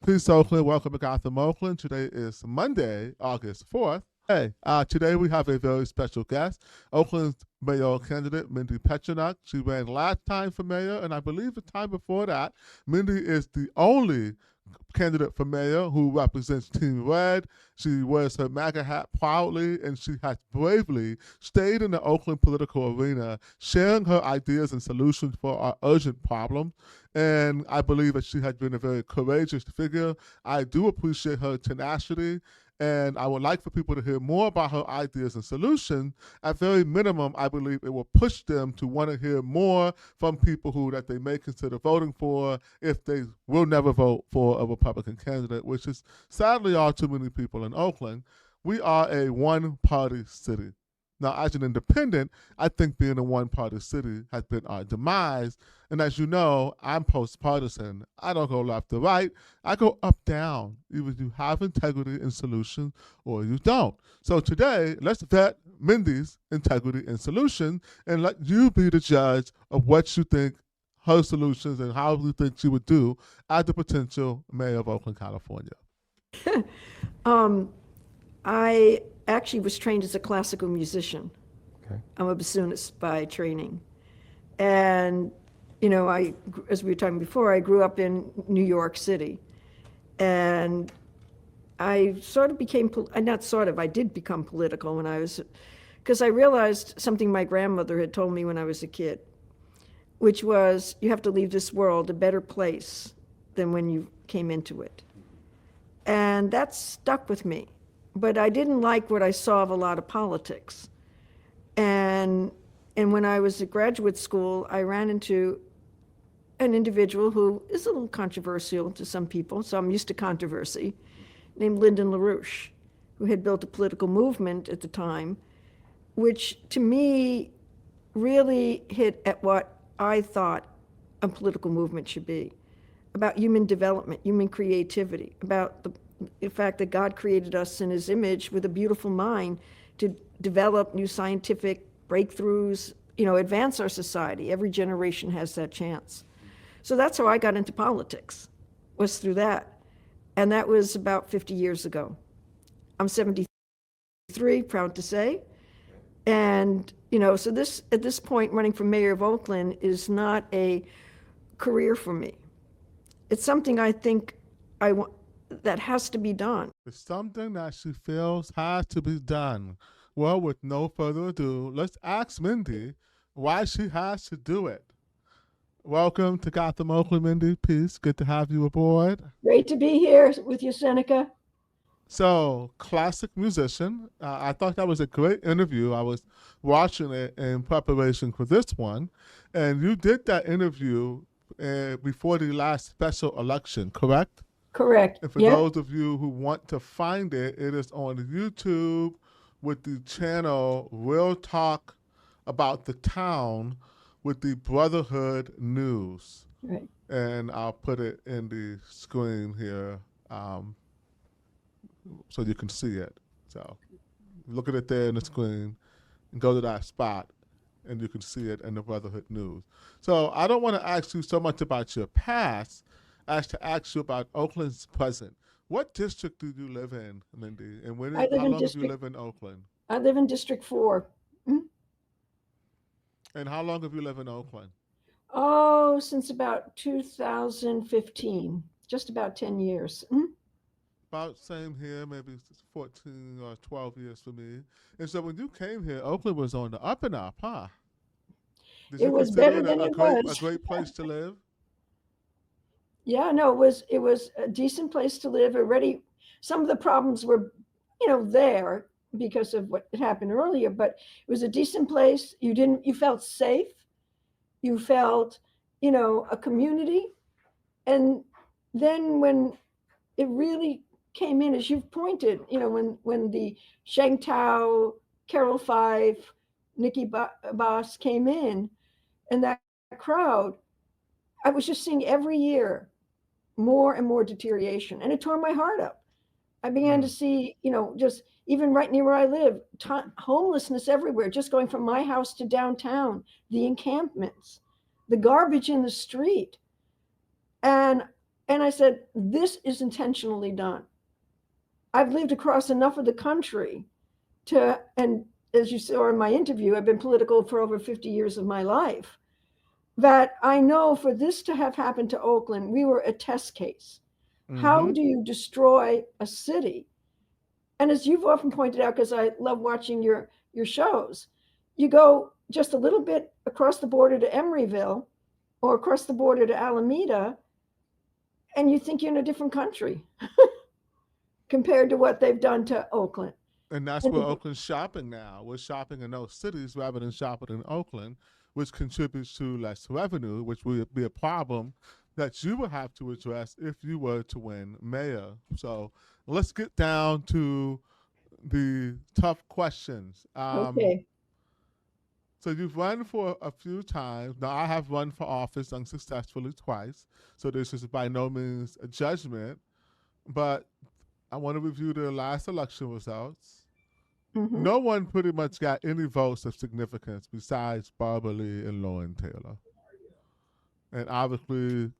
Peace, Oakland. Welcome to Gotham Oakland. Today is Monday, August 4th. Hey, today we have a very special guest, Oakland's mayoral candidate, Mindy Pechenuk. She ran last time for mayor, and I believe the time before that. Mindy is the only candidate for mayor who represents Team Red. She wears her MAGA hat proudly, and she has bravely stayed in the Oakland political arena, sharing her ideas and solutions for our urgent problems. And I believe that she has been a very courageous figure. I do appreciate her tenacity, and I would like for people to hear more about her ideas and solutions. At very minimum, I believe it will push them to want to hear more from people who that they may consider voting for if they will never vote for a Republican candidate, which is sadly all too many people in Oakland. We are a one-party city. Now, as an independent, I think being a one-party city has been our demise. And as you know, I'm post-partisan. I don't go left or right. I go up-down. Either you have integrity and solutions or you don't. So today, let's vet Mindy's integrity and solution and let you be the judge of what you think her solutions and how you think she would do as the potential mayor of Oakland, California. I actually was trained as a classical musician. Okay. I'm a bassoonist by training. And, as we were talking before, I grew up in New York City. And I sort of became, I did become political when I was, because I realized something my grandmother had told me when I was a kid, which was you have to leave this world a better place than when you came into it. And that stuck with me. But I didn't like what I saw of a lot of politics. And when I was at graduate school, I ran into an individual who is a little controversial to some people, so I'm used to controversy, named Lyndon LaRouche, who had built a political movement at the time, which to me really hit at what I thought a political movement should be, about human development, human creativity, about the fact that God created us in his image with a beautiful mind to develop new scientific breakthroughs, advance our society. Every generation has that chance. So that's how I got into politics, was through that. And that was about 50 years ago. I'm 73, proud to say. And, so at this point, running for mayor of Oakland is not a career for me. It's something I think I want, that has to be done. It's something that she feels has to be done. Well, with no further ado, let's ask Mindy why she has to do it. Welcome to Gotham Oakland, Mindy. Peace. Good to have you aboard. Great to be here with you, Seneca. So, classic musician. I thought that was a great interview. I was watching it in preparation for this one. And you did that interview before the last special election, correct? Correct. And for Yep. those of you who want to find it, it is on YouTube with the channel Real Talk About the Town with the Brotherhood News. Right. And I'll put it in the screen here so you can see it. So look at it there in the screen and go to that spot and you can see it in the Brotherhood News. So I don't want to ask you so much about your past as to ask you about Oakland's present. What district do you live in, Mindy? And I live how in long have you District- lived in Oakland? I live in District 4. And how long have you lived in Oakland? Oh, since about 2015, just about 10 years. About same here, maybe 14 or 12 years for me. And so when you came here, Oakland was on the up and up, huh? Did It you was consider better than a it great, was. a great place to live? Yeah, no, it was a decent place to live already. Some of the problems were, there because of what had happened earlier, but it was a decent place. You felt safe. You felt, a community. And then when it really came in, as you've pointed, when the Sheng Tao, Carol Five, Nikki Boss came in, and that crowd, I was just seeing every year more and more deterioration, and it tore my heart up. I began to see, just even right near where I live, homelessness everywhere, just going from my house to downtown, the encampments, the garbage in the street. And And I said, this is intentionally done. I've lived across enough of the country and as you saw in my interview, I've been political for over 50 years of my life, that I know for this to have happened to Oakland, we were a test case. How Mm-hmm. do you destroy a city? And as you've often pointed out, because I love watching your shows, you go just a little bit across the border to Emeryville or across the border to Alameda, and you think you're in a different country compared to what they've done to Oakland. And that's And where Oakland's shopping now. We're shopping in those cities rather than shopping in Oakland, which contributes to less revenue, which would be a problem that you would have to address if you were to win mayor. So let's get down to the tough questions. okay, So you've run for a few times. Now I have run for office unsuccessfully twice. So this is by no means a judgment, but I want to review the last election results. mm-hmm. No one pretty much got any votes of significance besides Barbara Lee and Lauren Taylor. And obviously,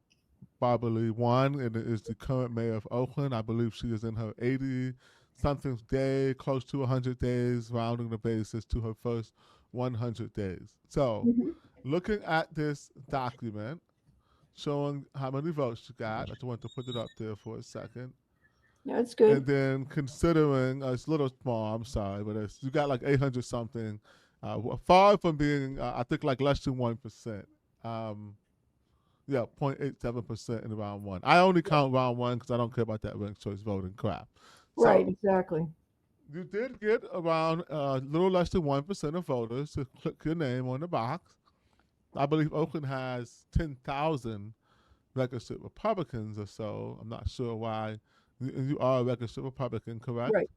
Barbara Lee won and is the current mayor of Oakland. I believe she is in her 80 something day, close to 100 days, rounding the basis to her first 100 days. So, Mm-hmm. looking at this document showing how many votes you got, I just want to put it up there for a second. That's good. And then considering it's a little small, I'm sorry, but you got like 800 something, far from being, I think, like less than 1%. Um, yeah, 0.87% in round one. I only count round one because I don't care about that ranked choice voting crap. Right, So exactly. you did get around a little less than 1% of voters to click your name on the box. I believe Oakland has 10,000 registered Republicans or so. I'm not sure why. You are a registered Republican, correct? Right,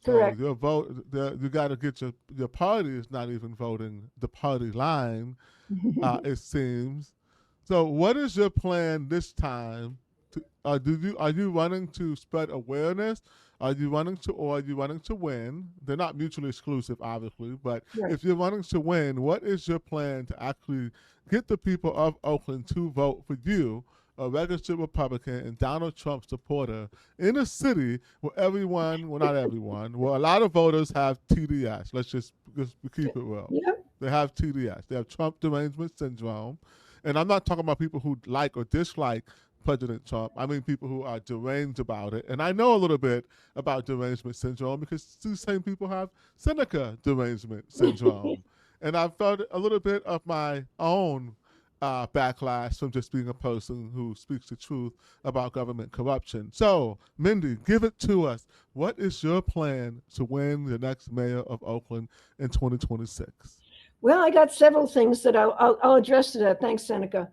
So correct. your vote, you got to get your party is not even voting the party line. It seems. So what is your plan this time? Are you running to spread awareness? Are you running to win? They're not mutually exclusive, obviously, but Right. if you're running to win, what is your plan to actually get the people of Oakland to vote for you, a registered Republican and Donald Trump supporter, in a city where everyone, well, not everyone, where a lot of voters have TDS. Let's keep it real. Yep. They have TDS. They have Trump derangement syndrome. And I'm not talking about people who like or dislike President Trump. I mean people who are deranged about it. And I know a little bit about derangement syndrome because these same people have Seneca derangement syndrome. And I've felt a little bit of my own backlash from just being a person who speaks the truth about government corruption. So, Mindy, give it to us. What is your plan to win the next mayor of Oakland in 2026? Well, I got several things that I'll address to that. Thanks, Seneca.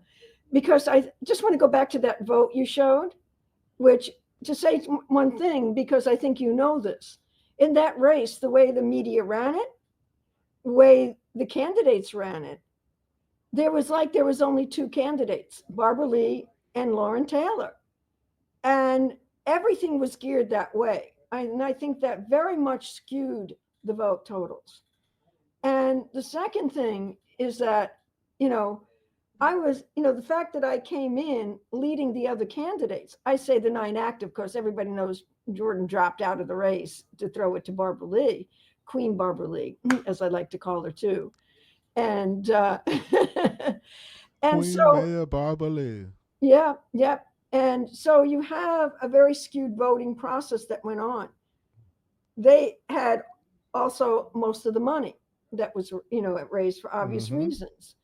Because I just want to go back to that vote you showed, which to say one thing, because I think you know this. In that race, the way the media ran it, the way the candidates ran it, there was only two candidates, Barbara Lee and Lauren Taylor. And everything was geared that way. And I think that very much skewed the vote totals. And the second thing is that, you know, the fact that I came in leading the other candidates, I say the nine active because everybody knows Jordan dropped out of the race to throw it to Barbara Lee, Queen Barbara Lee, as I like to call her too. And, and Queen so, Mayor Barbara Lee. yeah, yeah. And so you have a very skewed voting process that went on. They had also most of the money that was, raised for obvious Mm-hmm. reasons.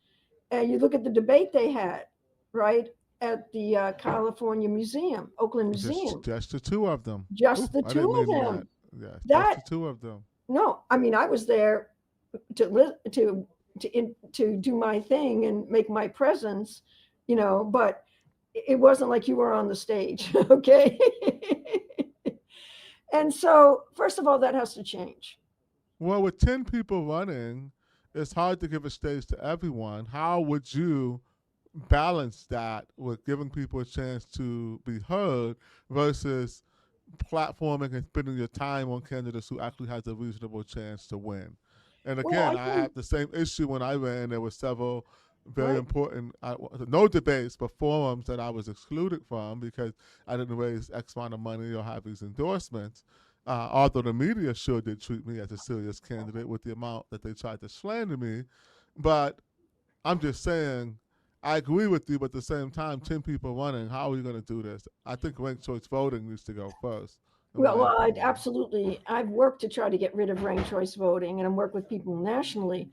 And you look at the debate they had, right, at the California Museum, Oakland Museum, Just the two of them. Ooh, just the I two didn't of mean that. them. Yes, just That the two of them. no, I mean, I was there to do my thing and make my presence, but it wasn't like you were on the stage, okay? And so, first of all, that has to change. Well, with 10 people running, it's hard to give a stage to everyone. How would you balance that with giving people a chance to be heard versus platforming and spending your time on candidates who actually has a reasonable chance to win? And Well, again, I I think had the same issue when I ran. There were several. very important. No debates, but forums that I was excluded from because I didn't raise X amount of money or have these endorsements. Although the media sure did treat me as a serious candidate with the amount that they tried to slander me. But I'm just saying, I agree with you, but at the same time, 10 people running, how are we going to do this? I think ranked choice voting needs to go first. Absolutely. I've worked to try to get rid of ranked choice voting, and I'm working with people nationally.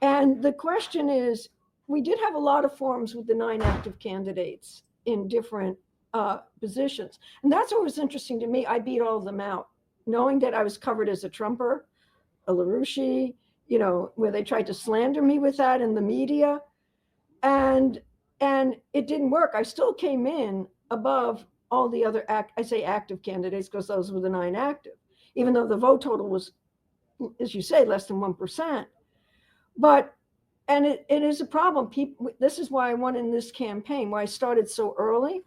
And the question is, we did have a lot of forums with the 9 active candidates in different positions. And that's what was interesting to me. I beat all of them out, knowing that I was covered as a Trumper, a LaRouche, where they tried to slander me with that in the media. And it didn't work. I still came in above all the other I say active candidates because those were the 9 active, even though the vote total was, as you say, less than 1%. But it is a problem. This is why I won in this campaign, why I started so early,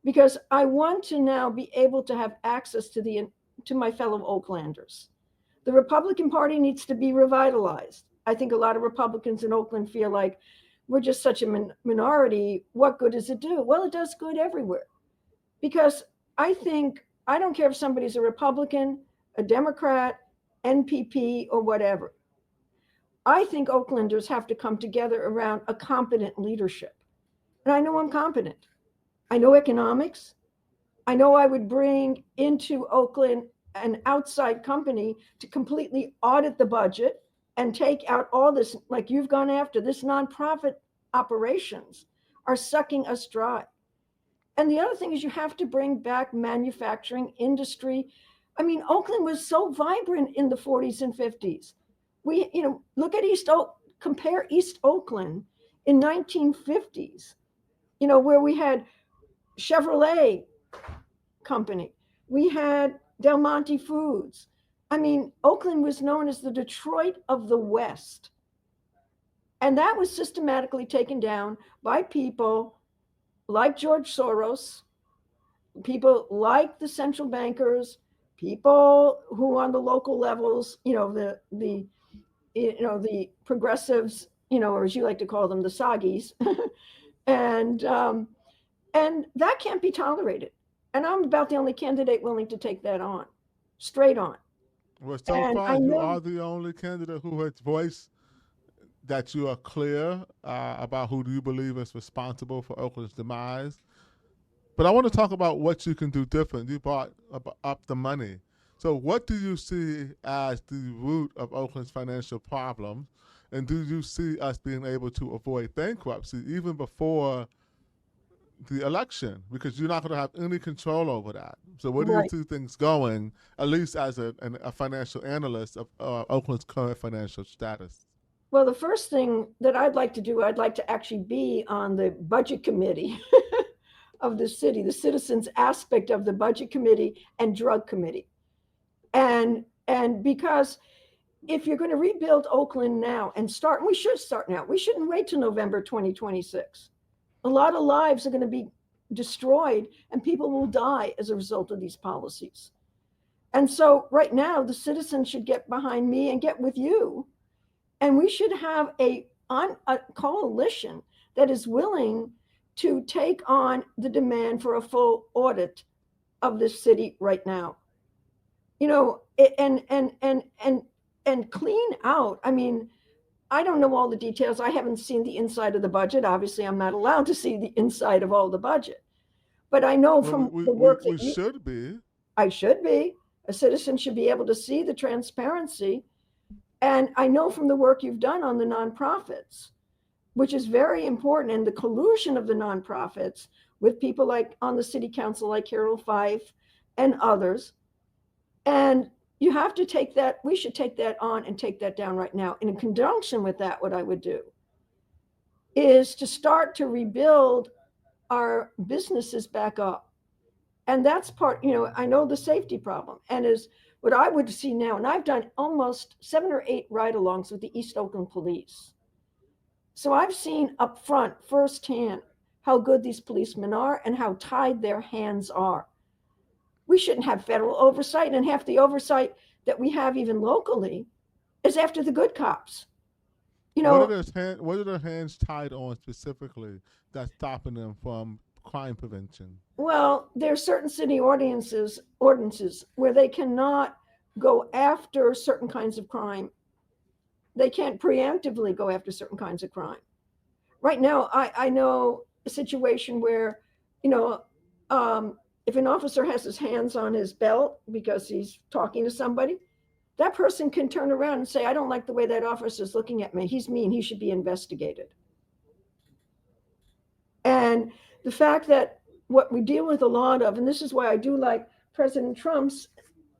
because I want to now be able to have access to my fellow Oaklanders. The Republican Party needs to be revitalized. I think a lot of Republicans in Oakland feel like we're just such a minority. What good does it do? Well, it does good everywhere. Because I don't care if somebody's a Republican, a Democrat, NPP, or whatever. I think Oaklanders have to come together around a competent leadership. And I know I'm competent. I know economics. I know I would bring into Oakland an outside company to completely audit the budget and take out all this, like you've gone after. This nonprofit operations are sucking us dry. And the other thing is you have to bring back manufacturing industry. I mean, Oakland was so vibrant in the 40s and 50s. Look at compare East Oakland in 1950s, where we had Chevrolet Company, we had Del Monte Foods. I mean, Oakland was known as the Detroit of the West. And that was systematically taken down by people like George Soros, people like the central bankers, people who on the local levels, the progressives, or as you like to call them, the soggies, and that can't be tolerated. And I'm about the only candidate willing to take that on, straight on. Well, so far you are the only candidate who has voiced that you are clear about who do you believe is responsible for Oakland's demise. But I want to talk about what you can do different. You brought up the money. So what do you see as the root of Oakland's financial problems? And do you see us being able to avoid bankruptcy even before the election? Because you're not going to have any control over that. So where do you see things going, at least as a financial analyst of Oakland's current financial status? Well, the first thing that I'd like to do, I'd like to actually be on the budget committee of the city, the citizens aspect of the budget committee and drug committee. And because if you're going to rebuild Oakland now and we should start now. We shouldn't wait till November 2026. A lot of lives are going to be destroyed and people will die as a result of these policies. And so right now, the citizens should get behind me and get with you. And we should have a coalition that is willing to take on the demand for a full audit of this city right now. And clean out. I mean, I don't know all the details. I haven't seen the inside of the budget. Obviously, I'm not allowed to see the inside of all the budget. But I know from the work that we should be. I should be. A citizen should be able to see the transparency. And I know from the work you've done on the nonprofits, which is very important, and the collusion of the nonprofits with people like on the city council, like Carol Fife and others. And you have to take that, we should take that on and take that down right now. And in conjunction with that, what I would do is to start to rebuild our businesses back up. And that's part, I know the safety problem. And is what I would see now, and I've done almost 7 or 8 ride-alongs with the East Oakland Police. So I've seen up front firsthand how good these policemen are and how tied their hands are. We shouldn't have federal oversight, and half the oversight that we have even locally is after the good cops. You know, What are their hands tied on specifically that's stopping them from crime prevention? well, there are certain city ordinances where they cannot go after certain kinds of crime. They can't preemptively go after certain kinds of crime. Right now, I know a situation where, you know, if an officer has his hands on his belt because he's talking to somebody, that person can turn around and say, I don't like the way that officer is looking at me. He's mean. He should be investigated. And the fact that what we deal with a lot of, and this is why I do like President Trump's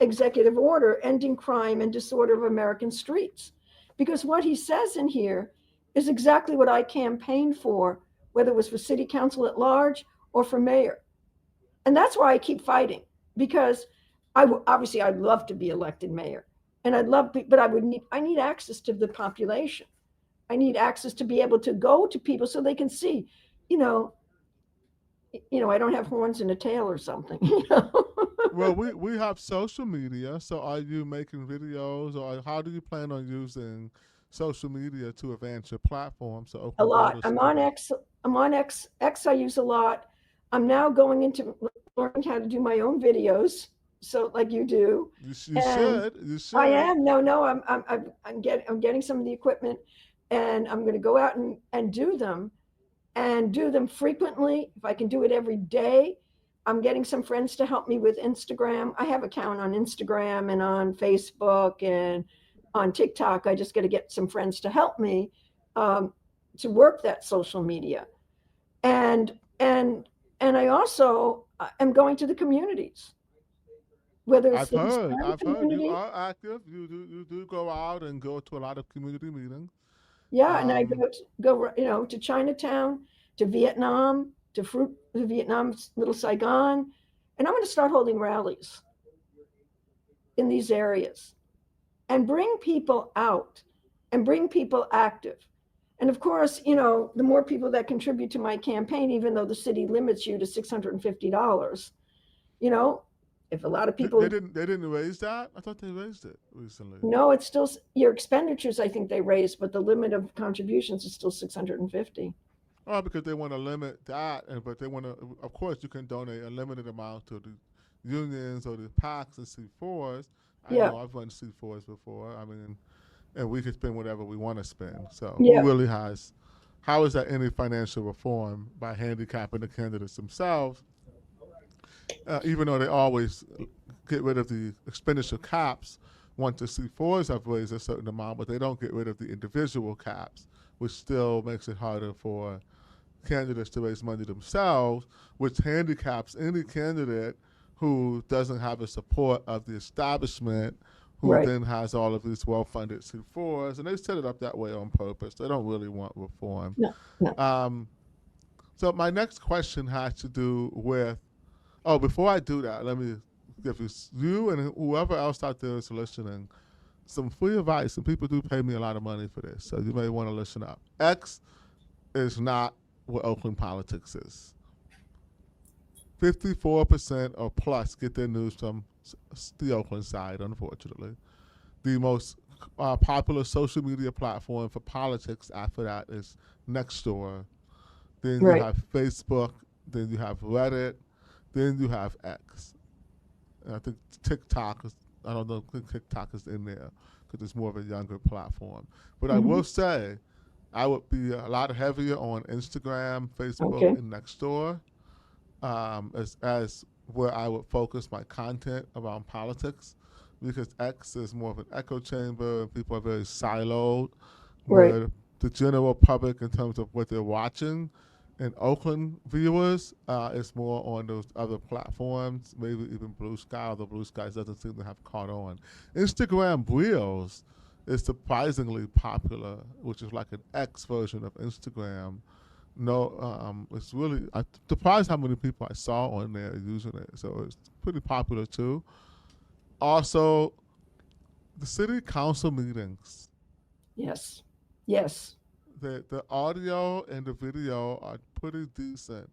executive order ending crime and disorder of American streets, because what he says in here is exactly what I campaigned for, whether it was for city council at large or for mayor. And that's why I keep fighting, because obviously I'd love to be elected mayor, and but I need access to the population. I need access to be able to go to people so they can see, you know, I don't have horns and a tail or something, Well, we have social media. So, are you making videos, or how do you plan on using social media to advance your platform so A Oakland lot. voters I'm can? on X. I'm on X. X I use a lot. I'm now going into learning how to do my own videos. So like you do, You and should. You I should. am. No. I'm getting some of the equipment, and I'm going to go out and do them frequently. If I can do it every day, I'm getting some friends to help me with Instagram. I have an account on Instagram and on Facebook and on TikTok. I just got to get some friends to help me um, to work that social media. And I also am going to the communities, whether it's the Hispanic I've heard you community. are active. You do go out and go to a lot of community meetings. Yeah, and I Um, go to Chinatown, to Vietnam, to Vietnam's Little Saigon, and I'm going to start holding rallies in these areas and bring people out and bring people active. And of course, the more people that contribute to my campaign, even though the city limits you to $650, you know, if a lot of people they didn't raise that. I thought they raised it recently. know it's still your expenditures, I think they raised, but the limit of contributions is still 650. Oh, because they want to limit that, and but they want to. Of course, you can donate a limited amount to the unions or the PACs and C4s. I Yeah, know I've run C4s before. I mean, and we can spend whatever we want to spend. So who yeah, really has? How is that any financial reform by handicapping the candidates themselves? Even though they always get rid of the expenditure caps once the C4s have raised a certain amount, but they don't get rid of the individual caps, which still makes it harder for candidates to raise money themselves, which handicaps any candidate who doesn't have the support of the establishment, who right. then has all of these well-funded C4s, and they set it up that way on purpose. They don't really want reform. No, no. Um, so my next question has to do with. Oh, before I do that, let me give you and whoever else out there is listening some free advice. And people do pay me a lot of money for this, so you may want to listen up. X is not what Oakland politics is. 54% or plus get their news from the Oakland side, unfortunately. The most popular social media platform for politics after that is Nextdoor. Then you Right. have Facebook. Then you have Reddit. Then you have X. And I think TikTok is, I don't know if TikTok is in there because it's more of a younger platform. But I Hmm. will say I would be a lot heavier on Instagram, Facebook, Okay. and Nextdoor as where I would focus my content around politics, because X is more of an echo chamber and people are very siloed, Right. where the general public, in terms of what they're watching, and Oakland viewers is more on those other platforms, maybe even Blue Sky, although Blue Sky doesn't seem to have caught on. Instagram Reels is surprisingly popular, which is like an X version of Instagram. No, it's really, I'm surprised how many people I saw on there using it. So it's pretty popular too. Also, the city council meetings, Yes. Yes. the audio and the video are pretty decent.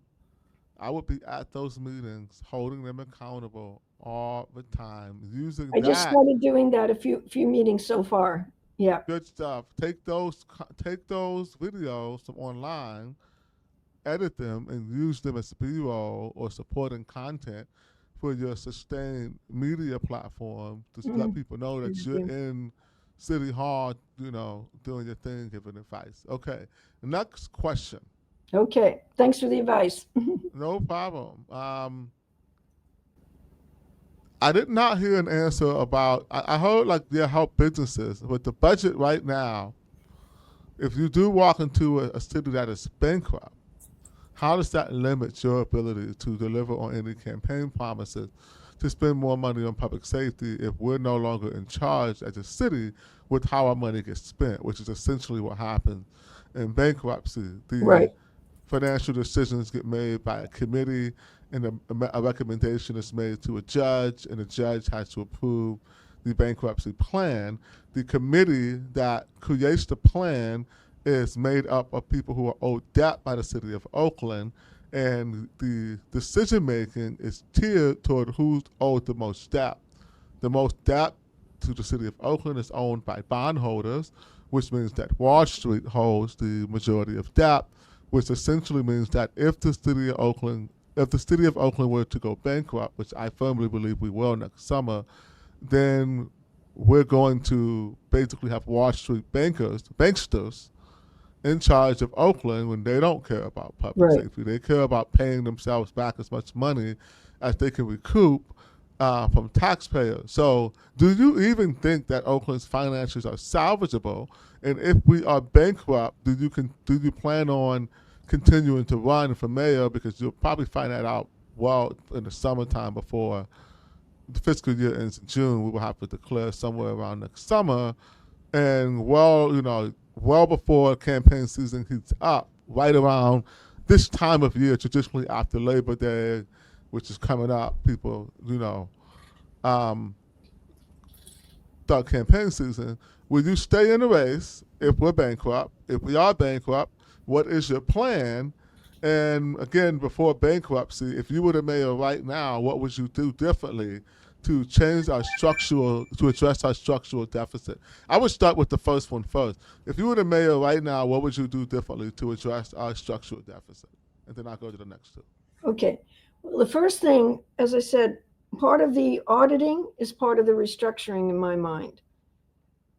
I would be at those meetings, holding them accountable all the time, using I just that. started doing that a few meetings so far. Yeah. Good stuff. Take those videos from online, edit them, and use them as B-roll or supporting content for your sustained media platform to let Mm, people know that thank you're you. in City Hall, doing your thing, giving advice. Okay, next question. Okay. Thanks for the advice. No problem. I did not hear an answer about. I heard like they help businesses, but the budget right now, if you do walk into a city that is bankrupt, how does that limit your ability to deliver on any campaign promises to spend more money on public safety if we're no longer in charge as a city with how our money gets spent, which is essentially what happens in bankruptcy? The Right. financial decisions get made by a committee, and a recommendation is made to a judge, and the judge has to approve the bankruptcy plan. The committee that creates the plan is made up of people who are owed debt by the city of Oakland, and the decision making is tiered toward who's owed the most debt. The most debt to the city of Oakland is owned by bondholders, which means that Wall Street holds the majority of debt, which essentially means that if the city of Oakland were to go bankrupt, which I firmly believe we will next summer, then we're going to basically have Wall Street banksters, in charge of Oakland when they don't care about public Right. safety. They care about paying themselves back as much money as they can recoup from taxpayers. So, do you even think that Oakland's finances are salvageable? And if we are bankrupt, do you plan on continuing to run for mayor? Because you'll probably find that out well in the summertime before the fiscal year ends in June. We will have to declare somewhere around next summer, and well before campaign season heats up, right around this time of year, traditionally after Labor Day, which is coming up, people, um, start campaign season. Will you stay in the race if we're bankrupt? If we are bankrupt, what is your plan? And again, before bankruptcy, if you were the mayor right now, what would you do differently to address our structural deficit? I would start with the first one first. If you were the mayor right now, what would you do differently to address our structural deficit? And then I'll go to the next two. Okay. Well, the first thing, as I said, part of the auditing is part of the restructuring in my mind.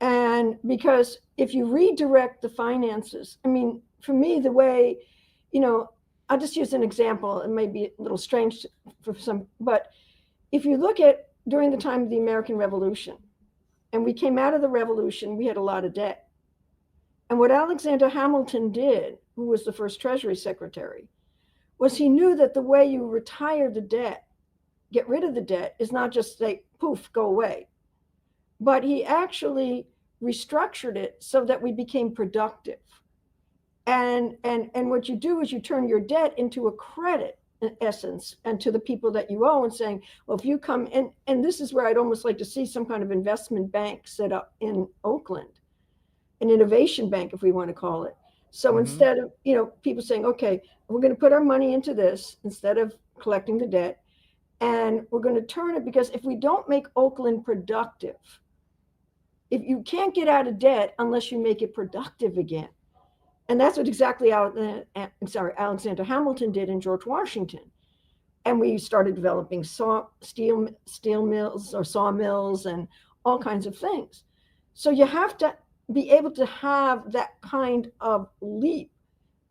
And because if you redirect the finances, I mean, for me, the way, you know, I'll just use an example. It may be a little strange for some, but if you look at during the time of the American Revolution, and we came out of the revolution, we had a lot of debt. And what Alexander Hamilton did, who was the first Treasury Secretary, was he knew that the way you retire the debt, get rid of the debt, is not just say, poof, go away. But he actually restructured it so that we became productive. And what you do is you turn your debt into a credit in essence and to the people that you owe and saying, well, if you come in, and this is where I'd almost like to see some kind of investment bank set up in Oakland, an innovation bank, if we want to call it. So Mm-hmm. instead of, people saying, okay, we're going to put our money into this instead of collecting the debt, and we're going to turn it, because if we don't make Oakland productive, if you can't get out of debt unless you make it productive again. And that's what exactly Alexander Hamilton did in George Washington. And we started developing steel mills or sawmills and all kinds of things. So you have to be able to have that kind of leap,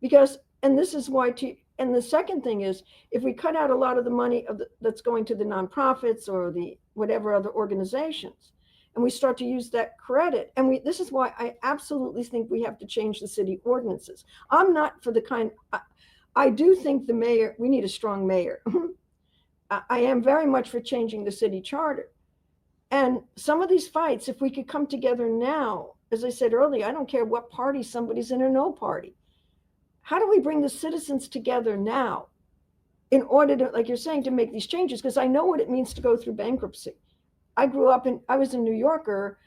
because, and this is why, and the second thing is, if we cut out a lot of the money that's going to the nonprofits or the whatever other organizations, and we start to use that credit, and this is why I absolutely think we have to change the city ordinances. I'm not for the kind. I do think we need a strong mayor. I am very much for changing the city charter. And some of these fights, if we could come together now, as I said earlier, I don't care what party somebody's in or no party. How do we bring the citizens together now in order to, like you're saying, to make these changes? Because I know what it means to go through bankruptcy. I was a New Yorker,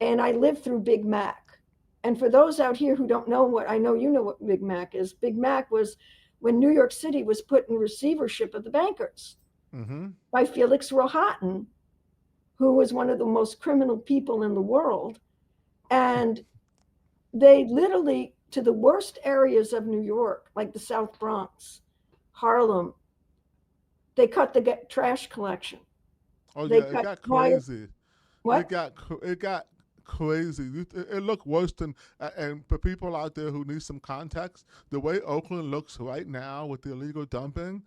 and I lived through Big Mac. And for those out here who don't know what, I know you know what Big Mac is. Big Mac was when New York City was put in receivership of the bankers Mm-hmm. by Felix Rohatyn, who was one of the most criminal people in the world. And they literally, to the worst areas of New York, like the South Bronx, Harlem, they cut the trash collection. Oh They yeah, it cut got wire. crazy. What? It got crazy. It looked worse than. And for people out there who need some context, the way Oakland looks right now with the illegal dumping,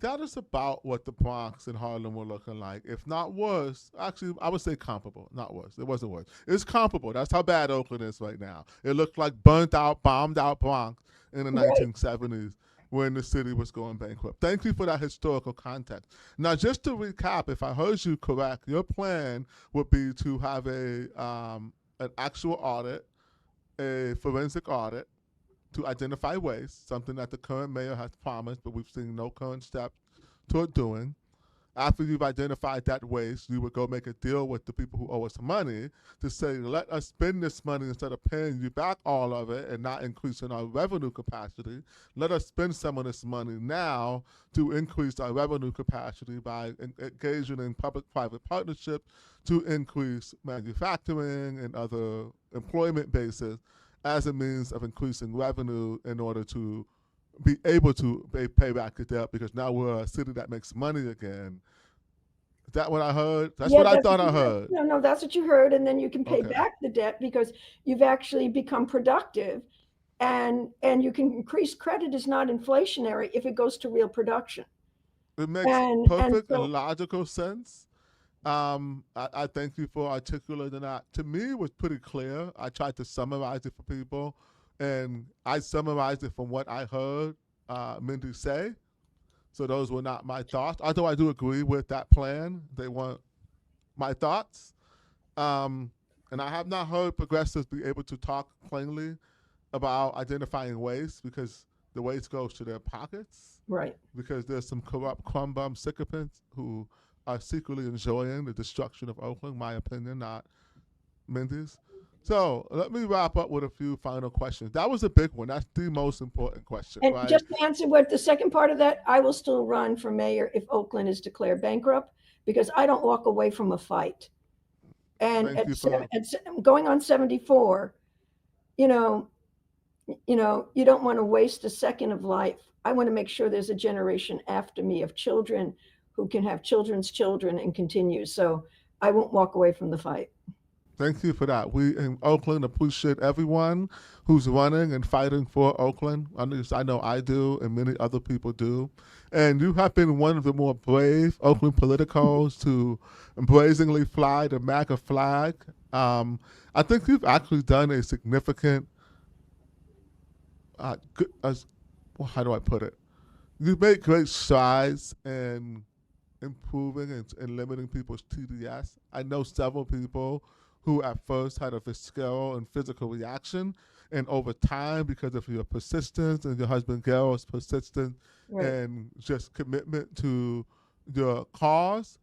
that is about what the Bronx and Harlem were looking like, if not worse. Actually, I would say comparable, not worse. It wasn't worse. It's comparable. That's how bad Oakland is right now. It looked like burnt out, bombed out Bronx in the Right. 1970s when the city was going bankrupt. Thank you for that historical context. Now, just to recap, if I heard you correct, your plan would be to have an actual audit, a forensic audit, to identify waste, something that the current mayor has promised, but we've seen no current steps toward doing. After you've identified that waste, you would go make a deal with the people who owe us money to say, let us spend this money instead of paying you back all of it and not increasing our revenue capacity. Let us spend some of this money now to increase our revenue capacity by engaging in public-private partnerships to increase manufacturing and other employment bases as a means of increasing revenue in order to be able to pay back the debt, because now we're a city that makes money again. Is that what I heard? That's Yeah, what I that's what thought I you heard. heard. No, no, that's what you heard. And then you can pay Okay. back the debt because you've actually become productive. And you can increase credit is not inflationary if it goes to real production. It makes And perfect so and logical sense. I thank you for articulating that. To me, it was pretty clear. I tried to summarize it for people, and I summarized it from what I heard Mindy say. So those were not my thoughts. Although I do agree with that plan, they weren't my thoughts. Um, and I have not heard progressives be able to talk plainly about identifying waste, because the waste goes to their pockets, right. because there's some corrupt crumb bum sycophants who are secretly enjoying the destruction of Oakland, my opinion, not Mindy's. So let me wrap up with a few final questions. That was a big one. That's the most important question, And right? just to answer what the second part of that, I will still run for mayor if Oakland is declared bankrupt because I don't walk away from a fight. And Thank you for going on 74, you know, you don't want to waste a second of life. I want to make sure there's a generation after me of children who can have children's children and continue. So I won't walk away from the fight. Thank you for that. We in Oakland appreciate everyone who's running and fighting for Oakland. At least I know I do, and many other people do. And you have been one of the more brave Oakland politicos to brazenly fly the MAGA flag. I think you've actually done a significant, good, well, how do I put it? You've made great strides in improving and limiting people's TDS. I know several people who at first had a visceral and physical reaction, and over time, because of your persistence and your husband Garrow's persistence Right. and just commitment to your cause,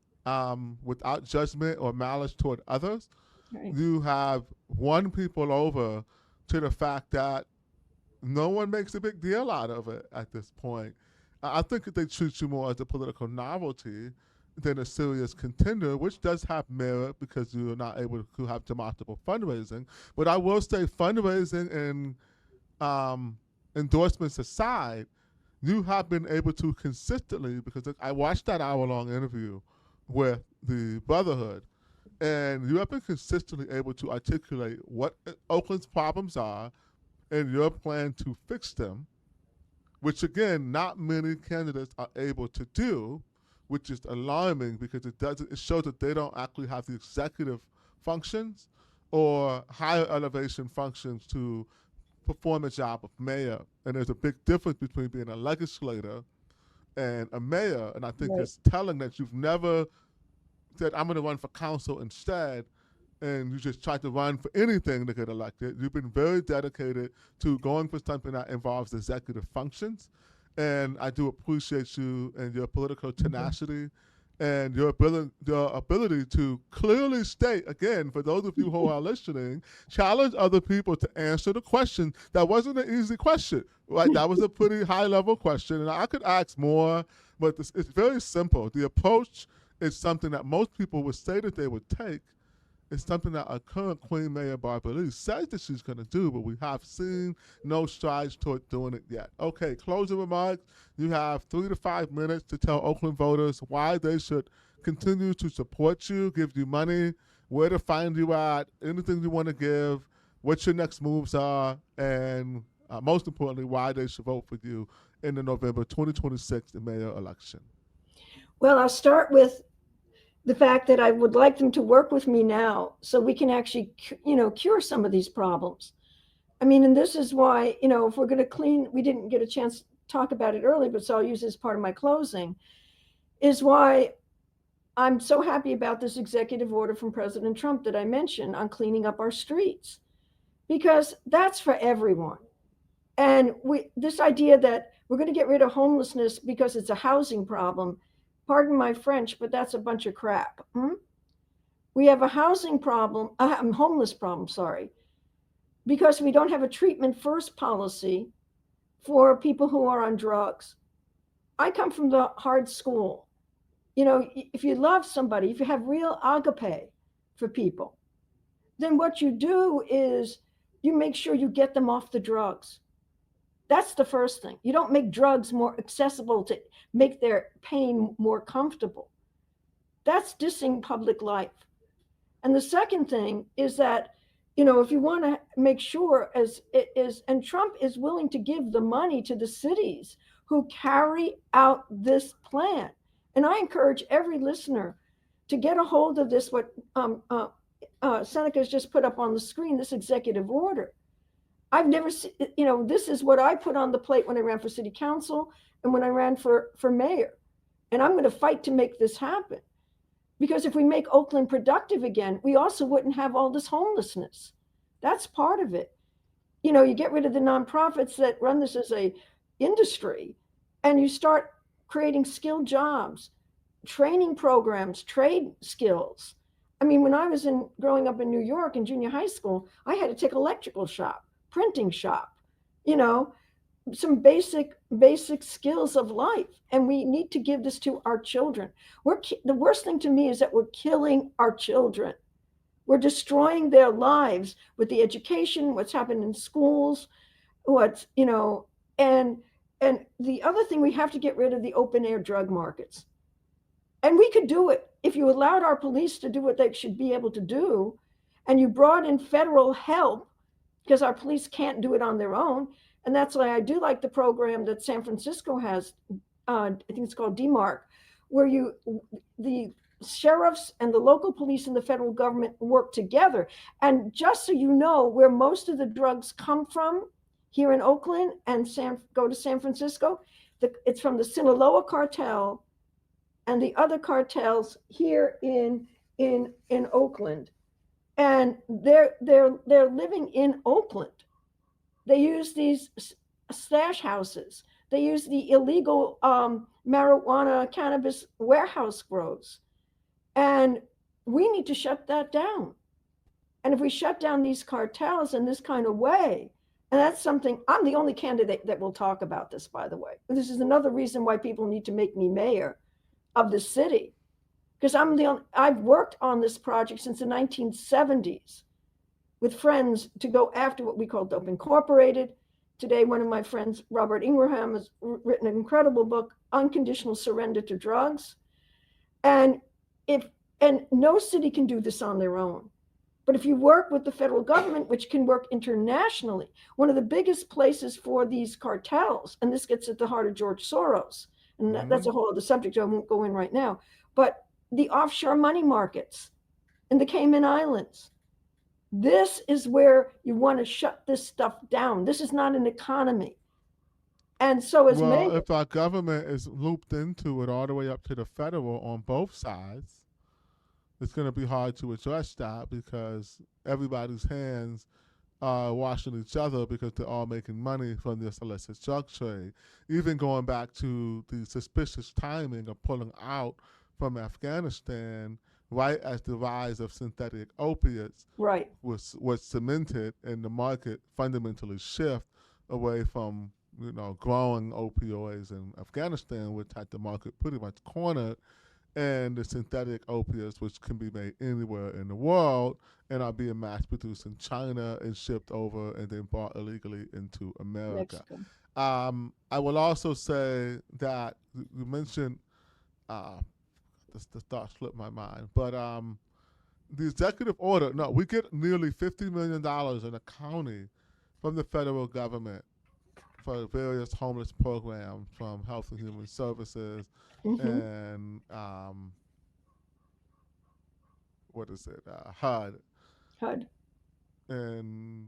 without judgment or malice toward others, Right. you have won people over to the fact that no one makes a big deal out of it at this point. I think that they treat you more as a political novelty than a serious contender, which does have merit because you're not able to have demonstrable fundraising. But I will say, fundraising and endorsements aside, you have been able to consistently, because I watched that hour-long interview with the Brotherhood, and you have been consistently able to articulate what Oakland's problems are and your plan to fix them, which again, not many candidates are able to do, which is alarming because it shows that they don't actually have the executive functions or higher elevation functions to perform a job of mayor. And there's a big difference between being a legislator and a mayor. And I think Right. it's telling that you've never said, I'm going to run for council instead, and you just try to run for anything to get elected. You've been very dedicated to going for something that involves executive functions. And I do appreciate you and your political tenacity and your ability to clearly state, again, for those of you who are listening, challenge other people to answer the question. That wasn't an easy question, right? That was a pretty high level question. And I could ask more, but it's very simple. The approach is something that most people would say that they would take, It's something that our current Queen Mayor Barbara Lee says that she's going to do, but we have seen no strides toward doing it yet. Okay, closing remarks. You have 3 to 5 minutes to tell Oakland voters why they should continue to support you, give you money, where to find you at, anything you want to give, what your next moves are, and most importantly, why they should vote for you in the November 2026 mayor election. Well, I'll start with the fact that I would like them to work with me now so we can actually, cure some of these problems. I mean, and this is why, if we're going to clean, we didn't get a chance to talk about it earlier, but so I'll use this as part of my closing, is why I'm so happy about this executive order from President Trump that I mentioned on cleaning up our streets, because that's for everyone. And this idea that we're going to get rid of homelessness because it's a housing problem, pardon my French, but that's a bunch of crap. We have a housing problem, a homeless problem, sorry, because we don't have a treatment first policy for people who are on drugs. I come from the hard school. If you love somebody, if you have real agape for people, then what you do is you make sure you get them off the drugs. That's the first thing. You don't make drugs more accessible to make their pain more comfortable. That's dissing public life. And the second thing is that, if you want to make sure and Trump is willing to give the money to the cities who carry out this plan. And I encourage every listener to get a hold of this, what Seneca's just put up on the screen, this executive order. I've never seen, this is what I put on the plate when I ran for city council and when I ran for mayor. And I'm going to fight to make this happen. Because if we make Oakland productive again, we also wouldn't have all this homelessness. That's part of it. You get rid of the nonprofits that run this as a industry, and you start creating skilled jobs, training programs, trade skills. I mean, when I was growing up in New York in junior high school, I had to take electrical shop, printing shop, some basic skills of life. And we need to give this to our children. The worst thing to me is that we're killing our children. We're destroying their lives with the education, what's happened in schools, and the other thing, we have to get rid of the open air drug markets. And we could do it if you allowed our police to do what they should be able to do, and you brought in federal help, because our police can't do it on their own. And that's why I do like the program that San Francisco has. I think it's called DMARC, where the sheriffs and the local police and the federal government work together. And just so you know, where most of the drugs come from here in Oakland and go to San Francisco, it's from the Sinaloa cartel and the other cartels here in Oakland. And they're living in Oakland. They use these stash houses. They use the illegal marijuana cannabis warehouse grows. And we need to shut that down. And if we shut down these cartels in this kind of way, and that's something, I'm the only candidate that will talk about this, by the way. This is another reason why people need to make me mayor of the city. Because I've worked on this project since the 1970s with friends to go after what we call Dope Incorporated. Today, one of my friends, Robert Ingraham, has written an incredible book, Unconditional Surrender to Drugs. And no city can do this on their own. But if you work with the federal government, which can work internationally, one of the biggest places for these cartels, and this gets at the heart of George Soros, and that's a whole other subject I won't go in right now, but the offshore money markets in the Cayman Islands. This is where you want to shut this stuff down. This is not an economy. And so if our government is looped into it all the way up to the federal on both sides, it's going to be hard to address that because everybody's hands are washing each other because they're all making money from this illicit drug trade. Even going back to the suspicious timing of pulling out from Afghanistan right as the rise of synthetic opiates was cemented and the market fundamentally shift away from growing opioids in Afghanistan, which had the market pretty much cornered. and the synthetic opiates, which can be made anywhere in the world and are being mass produced in China and shipped over and then brought illegally into America. Mexico. I will also say that you mentioned, the thought slipped my mind, but the executive order, no, we get nearly $50 million in a county from the federal government for various homeless programs from Health and Human Services and what is it, HUD. HUD. And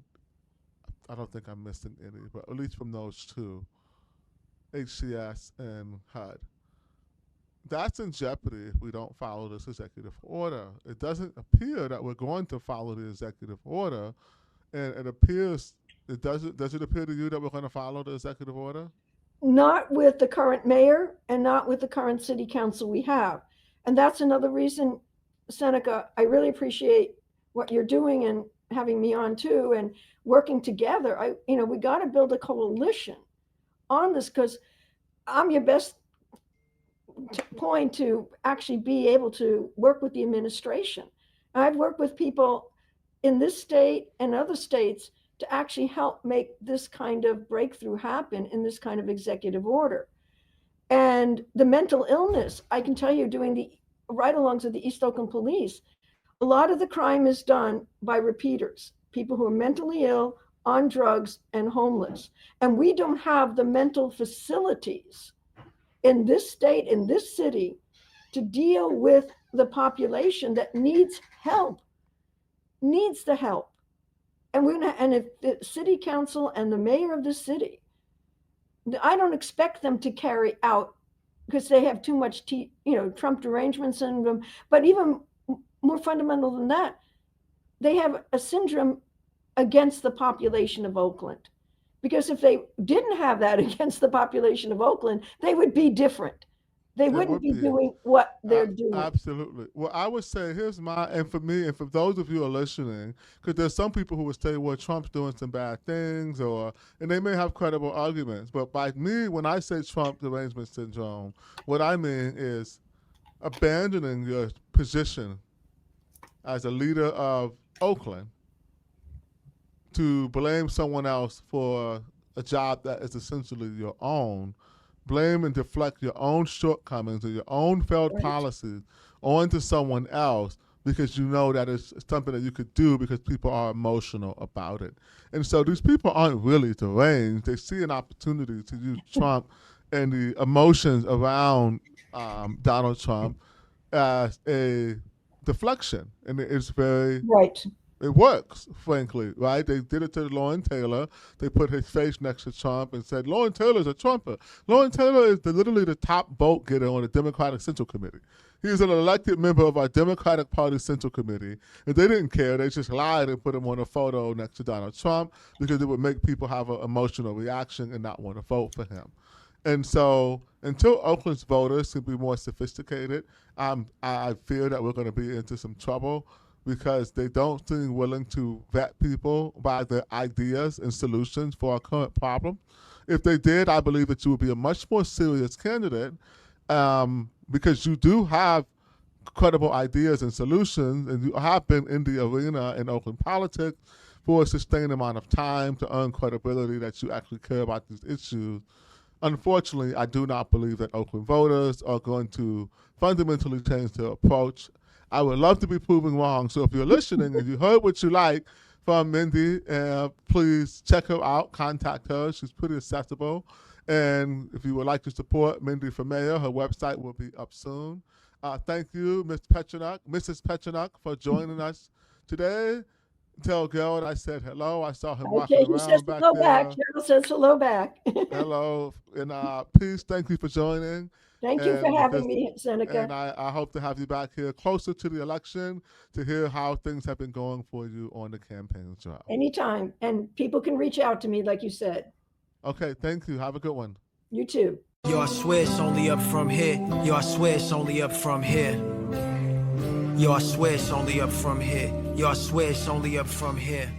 I don't think I'm missing any, but at least from those two, HCS and HUD. That's in jeopardy if we don't follow this executive order. It doesn't appear that we're going to follow the executive order, and it appears does it appear to you that we're going to follow the executive order? Not with the current mayor and not with the current city council we have. And that's another reason, Seneca, I really appreciate what you're doing and having me on too and working together. We got to build a coalition on this, because I'm your best point to actually be able to work with the administration. I've worked with people in this state and other states to actually help make this kind of breakthrough happen in this kind of executive order. And the mental illness, I can tell you, doing the ride-alongs of the East Oakland Police, a lot of the crime is done by repeaters, people who are mentally ill, on drugs, and homeless. And we don't have the mental facilities in this state, in this city, to deal with the population that needs help, needs the help. And if the city council and the mayor of the city, I don't expect them to carry out, because they have too much, Trump derangement syndrome. But even more fundamental than that, they have a syndrome against the population of Oakland. Because if they didn't have that against the population of Oakland, they would be different. They wouldn't be doing what they're doing. Absolutely. Well, I would say, and for me, and for those of you who are listening, because there's some people who would say, well, Trump's doing some bad things, and they may have credible arguments. But by me, when I say Trump derangement syndrome, what I mean is abandoning your position as a leader of Oakland to blame someone else for a job that is essentially your own. Blame and deflect your own shortcomings or your own failed policies onto someone else because you know that it's something that you could do because people are emotional about it. And so these people aren't really deranged. They see an opportunity to use Trump and the emotions around Donald Trump as a deflection. And it's very... Right. It works, frankly, right? They did it to Lauren Taylor. They put his face next to Trump and said, Lauren Taylor's a Trumper. Lauren Taylor is literally the top vote getter on the Democratic Central Committee. He is an elected member of our Democratic Party Central Committee, and they didn't care. They just lied and put him on a photo next to Donald Trump because it would make people have an emotional reaction and not want to vote for him. And so until Oakland's voters can be more sophisticated, I fear that we're going to be into some trouble, because they don't seem willing to vet people by their ideas and solutions for our current problem. If they did, I believe that you would be a much more serious candidate, because you do have credible ideas and solutions, and you have been in the arena in Oakland politics for a sustained amount of time to earn credibility that you actually care about these issues. Unfortunately, I do not believe that Oakland voters are going to fundamentally change their approach. I would love to be proven wrong. So if you're listening and you heard what you like from Mindy, please check her out, contact her. She's pretty accessible. And if you would like to support Mindy for mayor, her website will be up soon. Thank you, Mrs. Pechenuk, for joining us today. Tell Gerald I said hello. I saw him walking around he says back hello there. back. Gerald says hello back. Hello. And peace. Thank you for joining. Thank you for having me, Seneca. And I hope to have you back here closer to the election to hear how things have been going for you on the campaign trail. Anytime. And people can reach out to me, like you said. Okay, thank you. Have a good one. You too. Yo, I swear it's only up from here. Yo, I swear it's only up from here. Yo, I swear it's only up from here. Yo, I swear it's only up from here.